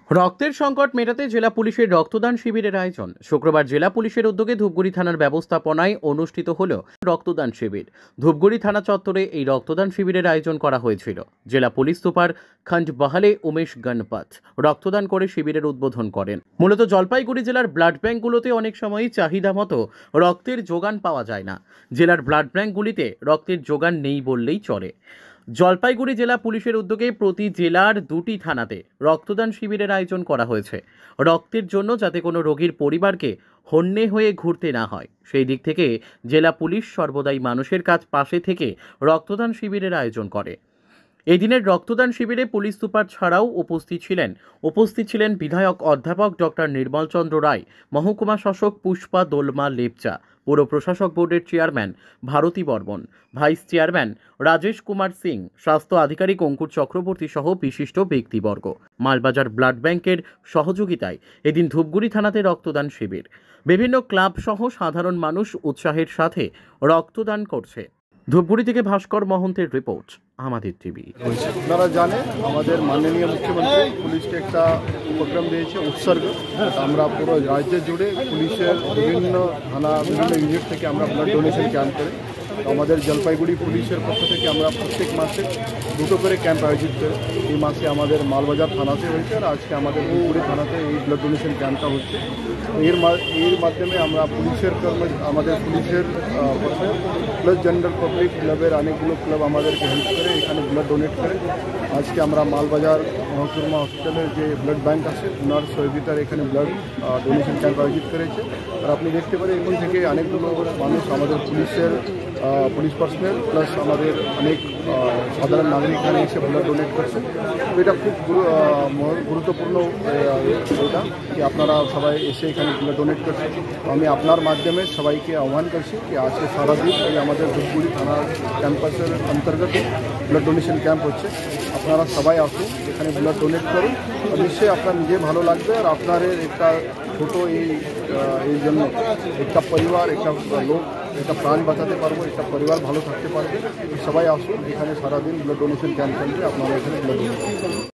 রক্তের সংকট মেটাতে জেলা পুলিশের রক্তদান শিবিরের আয়োজন। শুক্রবার জেলা পুলিশের উদ্যোগে ধূপগুড়ি থানার ব্যবস্থাপনায় অনুষ্ঠিত হল রক্তদান শিবির। ধূপগুড়ি থানা চত্বরে এই রক্তদান শিবিরের আয়োজন করা হয়েছিল। জেলা পুলিশ সুপার খন্ড বাহালে উমেশ গণপত রক্তদান করে শিবিরের উদ্বোধন করেন। মূলত জলপাইগুড়ি জেলার ব্লাড ব্যাঙ্কগুলোতে অনেক সময়ই চাহিদা মতো রক্তের যোগান পাওয়া যায় না। জেলার ব্লাড ব্যাঙ্কগুলিতে রক্তের যোগান নেই বললেই চলে। জলপাইগুড়ি জেলা পুলিশের উদ্যোগে প্রতি জেলার 2টি থানাতে রক্তদান শিবিরের আয়োজন করা হয়েছে। রক্তের জন্য যাতে কোনো রোগীর পরিবারকে হন্যে হয়ে ঘুরতে না হয়, সেই দিক থেকে জেলা পুলিশ সর্বদাই মানুষের পাশে থেকে রক্তদান শিবিরের আয়োজন করে। এই দিনের রক্তদান শিবিরে পুলিশ সুপার ছাড়াও উপস্থিত ছিলেন বিধায়ক অধ্যাপক ডক্টর নির্মল চন্দ্র রায়, মহকুমা শাসক পুষ্পা দোলমা লেপচা, পৌর প্রশাসক বোর্ডের chairman Bharati Barman, vice chairman Rajesh Kumar Singh, স্বাস্থ্য আধিকারিক অঙ্কুর চক্রবর্তী সহ বিশিষ্ট ব্যক্তিবর্গ। মালবাজার ব্লাড ব্যাংকের সহযোগিতায় এদিন ধূপগুড়ি থানাতে রক্তদান শিবির। বিভিন্ন ক্লাব সহ সাধারণ মানুষ উৎসাহের সাথে রক্তদান করছে। ধূপগুড়ি থেকে ভাস্কর মহন্তের রিপোর্ট, আমাদের টিভি। আপনারা জানেন আমাদের মাননীয় মুখ্যমন্ত্রী পুলিশকে একটা উপক্রম দিয়েছে উৎসর্গ। আমরা পুরো রাজ্য জুড়ে পুলিশের বিভিন্ন থানা বিভিন্ন ইউনিট থেকে আমরা ব্লাড ডোনেশন ক্যাম্প করি। আমাদের জলপাইগুড়ি পুলিশের পক্ষ থেকে আমরা প্রত্যেক মাসে 2টো করে ক্যাম্প আয়োজিত করি। এই মাসে আমাদের মালবাজার থানাতে হয়েছে আর আজকে আমাদের ধূপগুড়ি থানাতে এই ব্লাড ডোনেশন ক্যাম্পটা হচ্ছে। এর মাধ্যমে আমরা আমাদের পুলিশের প্লাস জেনারেল পাবলিক ক্লাবের অনেকগুলো ক্লাব আমাদেরকে হেল্প করে এখানে ব্লাড ডোনেট করে। আজকে আমরা মালবাজার মহকুমা হসপিটালের যে ব্লাড ব্যাংক আছে ওনার সহযোগিতার এখানে ব্লাড ডোনেশন ক্যাম্প আয়োজিত করেছে। আর আপনি দেখতে পারেন এখান থেকে অনেকগুলো মানুষ আমাদের পুলিশ পার্সোনাল প্লাস আমাদের অনেক সাধারণ নাগরিক এখানে এসে ব্লাড ডোনেট করছে। তো এটা খুব গুরুত্বপূর্ণ এটা কি আপনারা সবাই এসে এখানে ব্লাড ডোনেট করছে। আমি আপনার মাধ্যমে সবাইকে আহ্বান করছি কি আজকে সারাদিন এই আমাদের ধূপগুড়ি থানার ক্যাম্পাসের অন্তর্গত ব্লাড ডোনেশন ক্যাম্প হচ্ছে। আপনারা সবাই আসুন, এখানে ব্লাড ডোনেট করুন। আর নিশ্চয়ই আপনার নিজে ভালো লাগবে আর আপনার একটা ছোটো এই জন্য একটা পরিবার একটা লোক একটা প্রাণ বাঁচাতে পারবো, একটা পরিবার ভালো থাকতে পারবে। সবাই আসুন এখানে সারাদিন ব্লাড ডোনেশন ক্যাম্প চলবে, আপনারা এখানে ব্লাড ডোনেট করুন।